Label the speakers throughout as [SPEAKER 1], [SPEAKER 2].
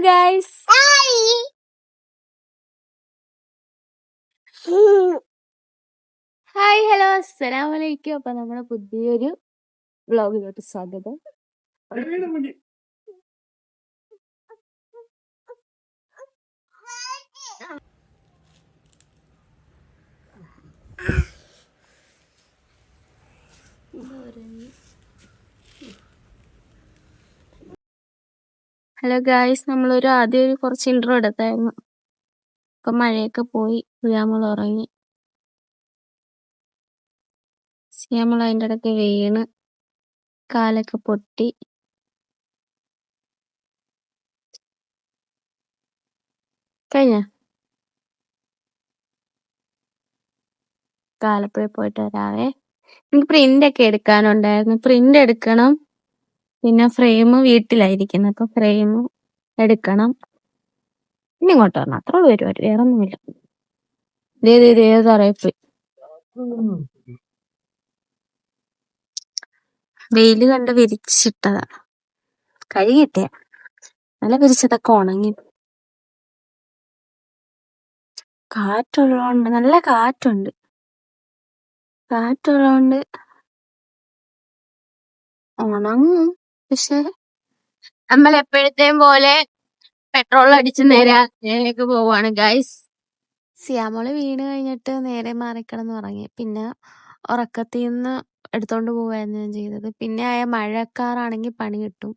[SPEAKER 1] Guys. Hi hello അസ്സലാമലൈക്കും. അപ്പൊ നമ്മുടെ പുതിയൊരു വ്ളോഗിലോട്ട് സ്വാഗതം. ഹലോ ഗായ്സ്, നമ്മളൊരു ആദ്യം കുറച്ച് ഇൻട്രോ എടുത്തായിരുന്നു. ഇപ്പൊ മഴയൊക്കെ പോയി, സിയാമോൾ ഉറങ്ങി. സിയാമോൾ അതിൻ്റെ ഇടയ്ക്ക് വീണ് കാലൊക്കെ പൊട്ടി. കഴിഞ്ഞ ആലപ്പുഴ പോയിട്ട് വരാവേ. എനിക്ക് പ്രിന്റ് ഒക്കെ എടുക്കാനുണ്ടായിരുന്നു. പ്രിന്റ് എടുക്കണം, പിന്നെ ഫ്രെയിം വീട്ടിലായിരിക്കുന്നത്, അപ്പൊ ഫ്രെയിം എടുക്കണം. പിന്നെ ഇങ്ങോട്ട് വരണം, അത്ര പരിപാടി, വേറെ ഒന്നുമില്ല. തറയപ്പോയി വെയില് കണ്ട് വിരിച്ചിട്ടതാ, കഴുകിട്ടേ നല്ല വിരിച്ചതൊക്കെ ഉണങ്ങി. കാറ്റുള്ളതുകൊണ്ട്, നല്ല കാറ്റുണ്ട്. കാറ്റുള്ളതുകൊണ്ട് ഉണങ്ങും. പക്ഷെ നമ്മൾ എപ്പോഴത്തെയും പോലെ പെട്രോൾ അടിച്ച് നേരെ അതിലേക്ക് പോവാണ് ഗൈസ്. സിയാമോള് വീണ് കഴിഞ്ഞിട്ട് നേരെ മാറിക്കിടന്ന് ഉറങ്ങി. പിന്നെ ഉറക്കത്തിൽ നിന്ന് എടുത്തോണ്ട് പോവായിരുന്നു ഞാൻ ചെയ്തത്. പിന്നെ മഴക്കാറാണെങ്കിൽ പണി കിട്ടും.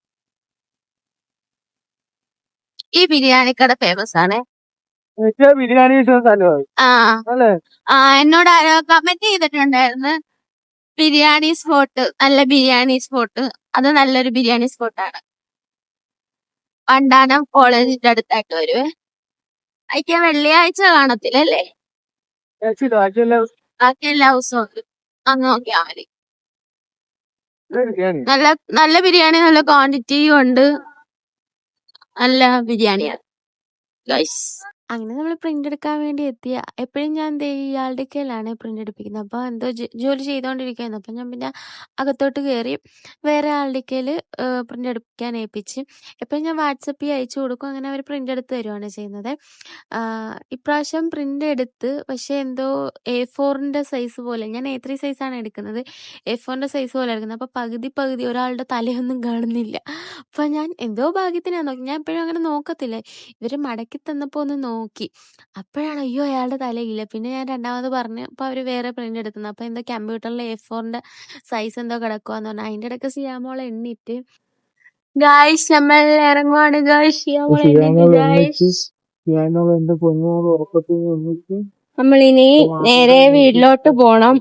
[SPEAKER 1] ഈ ബിരിയാണിക്കട ഫേമസ് ആണ്. എന്നോട് ആരോ കമന്റ് ചെയ്തിട്ടുണ്ടായിരുന്നു, ബിരിയാണി സ്പോട്ട്, നല്ല ബിരിയാണി സ്പോട്ട്. അത് നല്ലൊരു ബിരിയാണി സ്പോട്ടാണ്. വണ്ടാനം കോളേജിന്റെ അടുത്തായിട്ട് വരുവേ. അയക്കാൻ വെള്ളിയാഴ്ച കാണത്തില്ലല്ലേ, ബാക്കി എല്ലാ ദിവസവും ഉണ്ട്. അന്ന് നോക്കിയാ മതി. നല്ല ബിരിയാണി, നല്ല ക്വാണ്ടിറ്റിയും ഉണ്ട്. നല്ല ബിരിയാണിയാണ് ഗൈസ്. അങ്ങനെ നമ്മൾ പ്രിന്റ് എടുക്കാൻ വേണ്ടി എത്തിയ. എപ്പോഴും ഞാൻ ഇയാളുടെ കയ്യിലാണ് പ്രിന്റ് എടുപ്പിക്കുന്നത്. അപ്പോൾ എന്തോ ജോലി ചെയ്തുകൊണ്ടിരിക്കുകയായിരുന്നു. അപ്പം ഞാൻ പിന്നെ അകത്തോട്ട് കയറി വേറെ ആളുടെ കയ്യിൽ പ്രിന്റ് എടുപ്പിക്കാൻ ഏൽപ്പിച്ച്. എപ്പോഴും ഞാൻ വാട്സപ്പിൽ അയച്ചു കൊടുക്കും, അങ്ങനെ അവർ പ്രിന്റ് എടുത്ത് തരുവാണ് ചെയ്യുന്നത്. ഇപ്രാവശ്യം പ്രിന്റ് എടുത്ത്, പക്ഷേ എന്തോ A4 സൈസ് പോലെ, ഞാൻ A3 സൈസാണ് എടുക്കുന്നത്, A4 സൈസ് പോലെ എടുക്കുന്നത്. അപ്പോൾ പകുതി ഒരാളുടെ തലയൊന്നും കാണുന്നില്ല. അപ്പം ഞാൻ എന്തോ ഭാഗ്യത്തിനാണ് നോക്കി, ഞാൻ എപ്പോഴും അങ്ങനെ നോക്കത്തില്ല. ഇവർ മടക്കി തന്നപ്പോൾ ഒന്ന് നോക്കി, അപ്പോഴാണ് അയ്യോ അയാളുടെ തലയില്ല. പിന്നെ ഞാൻ രണ്ടാമത് പറഞ്ഞു, അപ്പോൾ അവർ വേറെ പ്രിന്റ് എടുക്കുന്നത്. അപ്പോൾ എന്തോ കമ്പ്യൂട്ടറിൽ A4 സൈസ് എന്തോ കിടക്കുവാന്ന് പറഞ്ഞു. അതിൻ്റെ ഇടയ്ക്ക് സിയാമോളെ എണ്ണിട്ട് ഗായ്സ് നമ്മൾ ഇറങ്ങുവാണ് ഗായ്സ്. നമ്മളിനി നേരെ വീട്ടിലോട്ട് പോണം.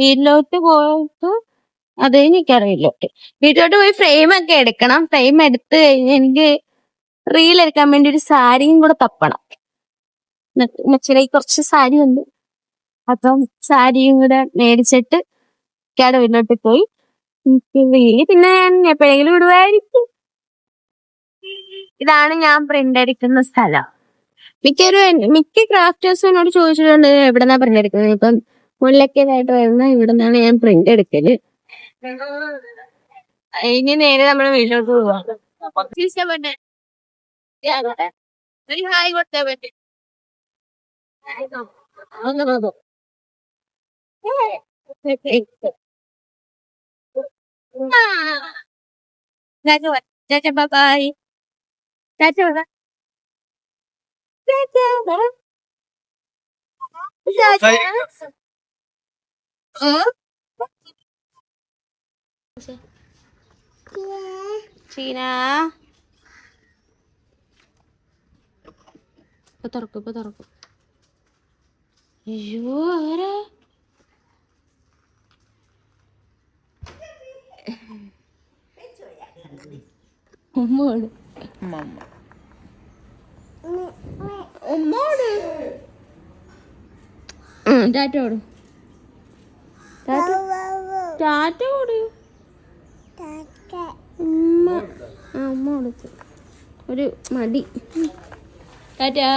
[SPEAKER 1] വീട്ടിലോട്ട് പോയിട്ട് അത് എനിക്കറിയില്ലോട്ട് വീട്ടിലോട്ട് പോയി ഫ്രെയിം ഒക്കെ എടുക്കണം. ഫ്രെയിം എടുത്ത് കഴിഞ്ഞ് എനിക്ക് റീൽ എടുക്കാൻ വേണ്ടി ഒരു സാരിയും കൂടെ തപ്പണം. മച്ചിടെ കുറച്ച് സാരി ഉണ്ട്, അപ്പം സാരിയും കൂടെ മേടിച്ചിട്ട് ഇക്കാടെ വീട്ടിലോട്ട് പോയി റീല് പിന്നെ ഞാൻ എപ്പോഴെങ്കിലും ഇടുവായിരിക്കും. ഇതാണ് ഞാൻ പ്രിന്റ് എടുക്കുന്ന സ്ഥലം. മിക്ക ക്രാഫ്റ്റേഴ്സും എന്നോട് ചോദിച്ചിട്ടുണ്ട് എവിടെന്നാ പ്രിന്റ് എടുക്കുന്നത്. ഇപ്പം മുല്ലക്കലായിട്ട് വരുന്ന ഇവിടെ നിന്നാണ് ഞാൻ പ്രിന്റ് എടുക്കല്. ഇനി നേരെ നമ്മള് വീട്ടിലോട്ട് പോവാം. ഒരു ഹായ് കൊടുത്താ പറ്റി. ബൈ. ചീന ഇപ്പൊ തുറക്കും. അയ്യോ ആരാ? ഉമ്മോട് ടാറ്റോട് ടാറ്റോട് ഉമ്മ കൊടുത്തു ഒരു മടി. ടാറ്റാ.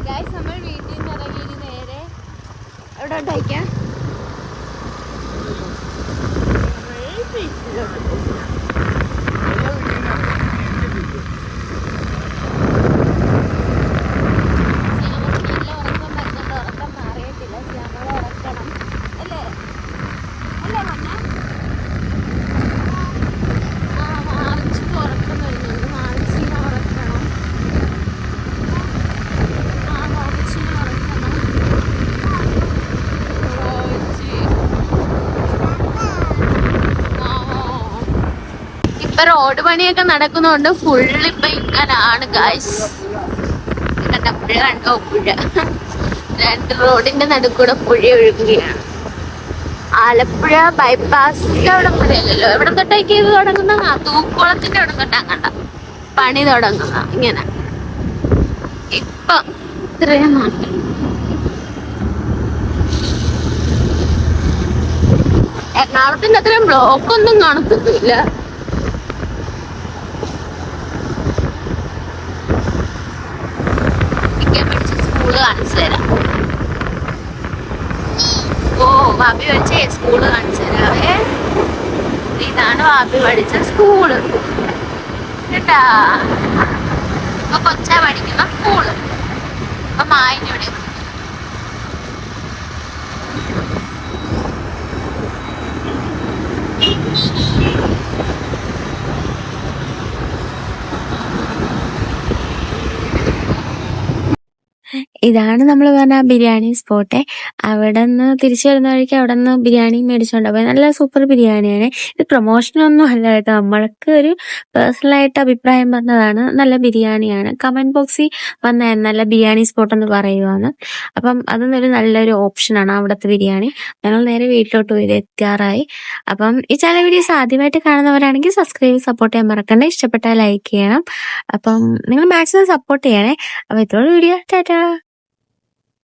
[SPEAKER 1] ഗൈസ്, നമ്മൾ വീട്ടിൽ നിന്ന് ഇറങ്ങി നേരെ എവിടെ ഉണ്ടായിക്കാം. ഇപ്പൊ റോഡ് പണിയൊക്കെ നടക്കുന്നോണ്ട് ഫുള്ള് ഇപ്പൊ ഇങ്ങനാണ് ഗൈസ്. കണ്ട പുഴ കണ്ടോ? പുഴ 2 റോഡിന്റെ നടുക്കൂടെ പുഴ ഒഴുകുകയാണ്. ആലപ്പുഴ ബൈപ്പാസിന്റെ അവിടെ വരെയല്ലോ, എവിടെ തൊട്ടേക്ക് ഇത് തുടങ്ങുന്ന? തൂക്കുളത്തിന്റെ അവിടെ തൊട്ടാ കണ്ട പണി തുടങ്ങുന്ന. ഇങ്ങനെ ഇപ്പൊ ഇത്രയും നാട്ടിൽ എറണാകുളത്തിന്റെ അത്രയും ബ്ലോക്ക് ഒന്നും കാണത്തില്ല. സ്കൂള് കാണിച്ചു തരാം. ഓ, വാപ്പി പഠിച്ച സ്കൂള് കാണിച്ചു തരാവേ. ഇതാണ് വാപ്പി പഠിച്ച സ്കൂള് കേട്ടാ. ഇപ്പൊ കൊച്ചാ പഠിക്കുന്ന സ്കൂള്. അപ്പൊ മായിനോടെ ഇതാണ് നമ്മൾ പറഞ്ഞ ബിരിയാണി സ്പോട്ടെ. അവിടെ നിന്ന് തിരിച്ചു വരുന്ന വഴിക്ക് അവിടെ നിന്ന് ബിരിയാണി മേടിച്ചോണ്ട് പോയി. നല്ല സൂപ്പർ ബിരിയാണിയാണ്. ഇത് പ്രൊമോഷനൊന്നും അല്ല കേട്ടോ, നമ്മൾക്ക് ഒരു പേഴ്സണലായിട്ട് അഭിപ്രായം പറഞ്ഞതാണ്. നല്ല ബിരിയാണിയാണ്. കമന്റ് ബോക്സിൽ വന്നായിരുന്നു നല്ല ബിരിയാണി സ്പോട്ട് എന്ന് പറയുവാണ്. അപ്പം അതൊന്നൊരു നല്ലൊരു ഓപ്ഷനാണ് അവിടുത്തെ ബിരിയാണി. ഞങ്ങൾ നേരെ വീട്ടിലോട്ട് പോയി എത്താറായി. അപ്പം ഈ ചാനൽ വീഡിയോസ് ആദ്യമായിട്ട് കാണുന്നവരാണെങ്കിൽ സബ്സ്ക്രൈബ് സപ്പോർട്ട് ചെയ്യാൻ മറക്കണ്ട. ഇഷ്ടപ്പെട്ടാൽ ലൈക്ക് ചെയ്യണം. അപ്പം നിങ്ങൾ മാക്സിമം സപ്പോർട്ട് ചെയ്യണേ. അപ്പൊ ഇത്രയുള്ള വീഡിയോ. ടാറ്റാ.